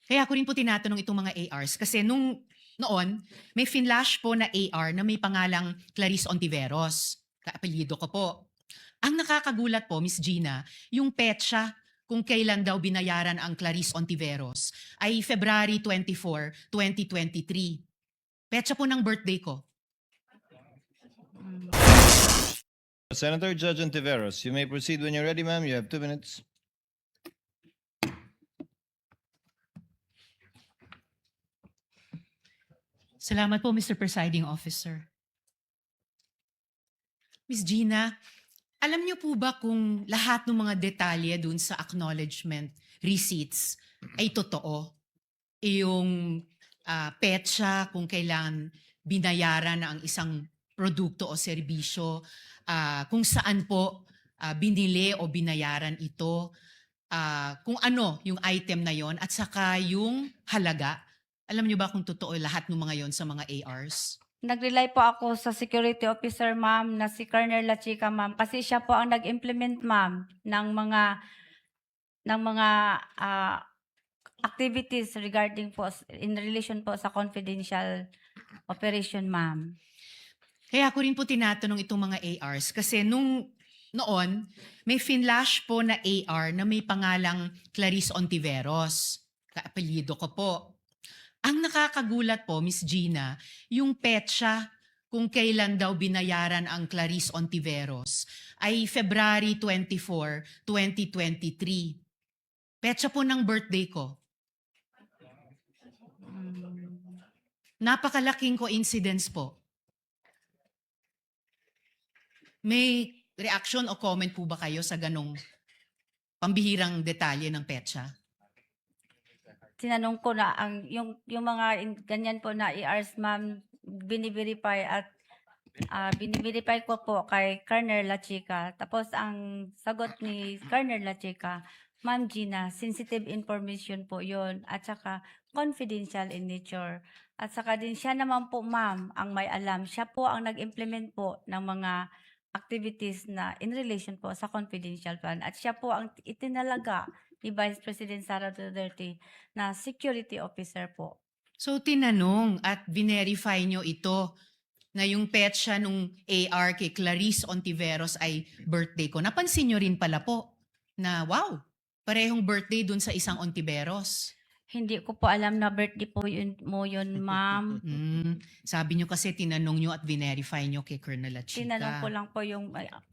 Kaya ko rin po tinatanong itong mga ARs kasi noon, may finlash po na AR na may pangalang Clarice Ontiveros. Kaapelyido ko po. Ang nakakagulat po, Miss Gina, yung petsa kung kailan daw binayaran ang Clarice Ontiveros ay February 24, 2023. Petsa po ng birthday ko. Senator Judge Ontiveros, you may proceed when you're ready, ma'am. You have 2 minutes. Salamat po, Mr. Presiding Officer. Miss Gina, alam niyo po ba kung lahat ng mga detalye dun sa acknowledgement receipts ay totoo? Yung petsa kung kailan binayaran ang isang produkto o serbisyo, kung saan po binili o binayaran ito, kung ano yung item na yon at saka yung halaga. Alam niyo ba kung totoo lahat ng mga yon sa mga ARs? Nag-rely po ako sa security officer, ma'am, na si Colonel La Chica, ma'am, kasi siya po ang nag-implement, ma'am, ng mga activities regarding po in relation po sa confidential operation, ma'am. Kaya ko rin po tinatanong itong mga ARs kasi noon, may finlash po na AR na may pangalang Clarice Ontiveros. Kaapelyido ko po. Ang nakakagulat po, Miss Gina, yung petsa kung kailan daw binayaran ang Clarice Ontiveros ay February 24, 2023. Petsa po ng birthday ko. Napakalaking coincidence po. May reaction o comment po ba kayo sa ganong pambihirang detalye ng petsa? Tinanong ko na yung mga ganyan po na ERs, ma'am, bini-verify at bini-verify ko po kay Colonel La Chica. Tapos ang sagot ni Colonel La Chica, Ma'am Gina, sensitive information po yon at saka confidential in nature. At saka din siya naman po, ma'am, ang may alam. Siya po ang nag-implement po ng mga activities na in relation po sa confidential fund. At siya po ang itinalaga ni Vice President Sara Duterte na security officer po. So tinanong at verify nyo ito na yung petsa nung AR kay Clarice Ontiveros ay birthday ko. Napansin nyo rin pala po na wow, parehong birthday dun sa isang Ontiveros. Hindi ko po alam na birthday po yun, ma'am. Sabi nyo kasi tinanong nyo at verify nyo kay Colonel La Chica. Tinanong ko lang po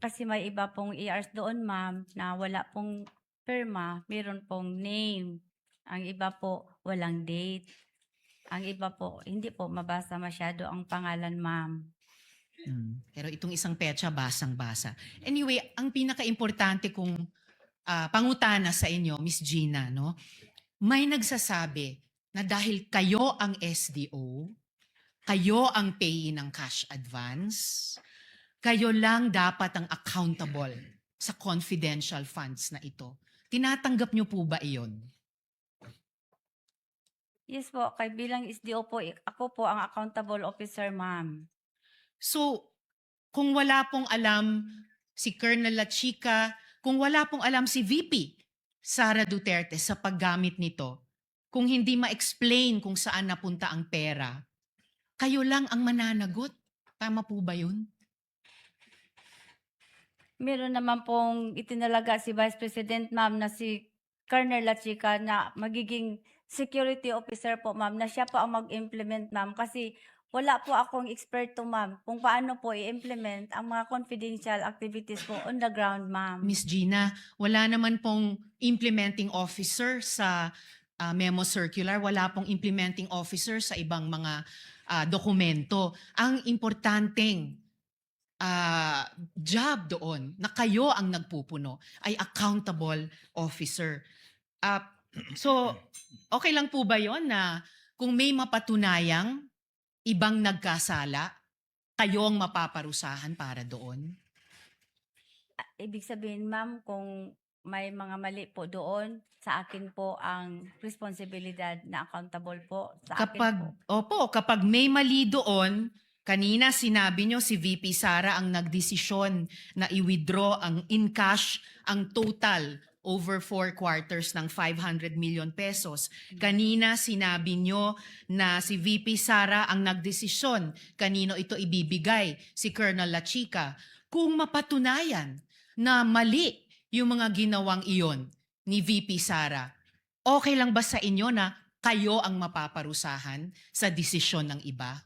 kasi may iba pong ERs doon, ma'am, na wala pong firma, meron pong name. Ang iba po, walang date. Ang iba po, hindi po mabasa masyado ang pangalan, ma'am. Pero itong isang petsa, basang-basa. Anyway, ang pinaka-importante kong pangutana sa inyo, Miss Gina, no? May nagsasabi na dahil kayo ang SDO, kayo ang payee ng cash advance, kayo lang dapat ang accountable sa confidential funds na ito. Tinatanggap niyo po ba iyon? Yes po, kay bilang SDO po, ako po ang accountable officer, ma'am. So, kung wala pong alam si Colonel La Chica, kung wala pong alam si VP Sara Duterte sa paggamit nito, kung hindi ma-explain kung saan napunta ang pera, kayo lang ang mananagot. Tama po ba yun? Meron naman pong itinalaga si Vice President, ma'am, na si Colonel La Chica na magiging security officer po, ma'am, na siya po ang mag-implement, ma'am, kasi wala po akong eksperto, ma'am, kung paano po i-implement ang mga confidential activities po on the ground, ma'am. Miss Gina, wala naman pong implementing officer sa memo circular, wala pong implementing officer sa ibang mga dokumento. Ang importanteng job doon na kayo ang nagpupuno ay accountable officer. So, okay lang po ba yon na kung may mapatunayang ibang nagkasala, kayo ang mapaparusahan para doon? Ibig sabihin, ma'am, kung may mga mali po doon, sa akin po ang responsibilidad na accountable po. Sa akin po. Kapag may mali doon, kanina sinabi nyo si VP Sara ang nagdesisyon na i-withdraw ang in cash ang total over 4 quarters ng 500 million pesos. Kanina sinabi nyo na si VP Sara ang nagdesisyon kanino ito ibibigay, si Colonel La Chica. Kung mapatunayan na mali yung mga ginawang iyon ni VP Sara, okay lang ba sa inyo na kayo ang mapaparusahan sa desisyon ng iba?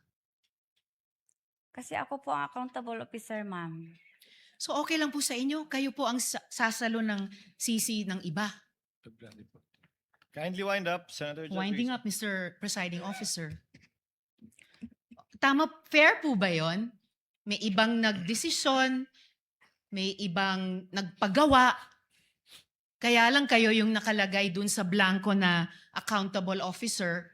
Kasi ako po ang accountable officer, ma'am. So okay lang po sa inyo, kayo po ang sasalo ng sisi ng iba. Kindly wind up, Senator Judge. Winding Risa. up, Mr. Presiding Officer. Tama, fair po ba yon? May ibang nagdesisyon, may ibang nagpagawa, kaya lang kayo yung nakalagay dun sa blanco na accountable officer,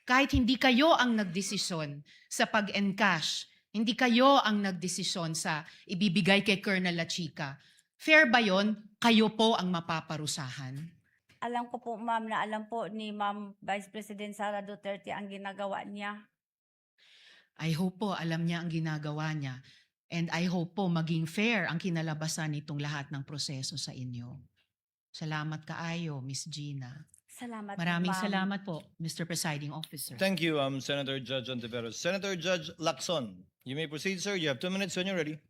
kahit hindi kayo ang nagdesisyon sa pag-encash, hindi kayo ang nagdesisyon sa ibibigay kay Colonel La Chica. Fair ba yon? Kayo po ang mapaparusahan. Alam ko po, ma'am, na alam po ni Ma'am Vice President Sara Duterte ang ginagawa niya. I hope po alam niya ang ginagawa niya. And I hope po maging fair ang kinalabasan nitong lahat ng proseso sa inyo. Salamat kaayo, Miss Gina. Salamat Maraming po, ma'am. salamat po, Mr. Presiding Officer. Thank you, Senator Judge Ontiveros. Senator Judge Lacson, you may proceed, sir. You have 2 minutes when you're ready.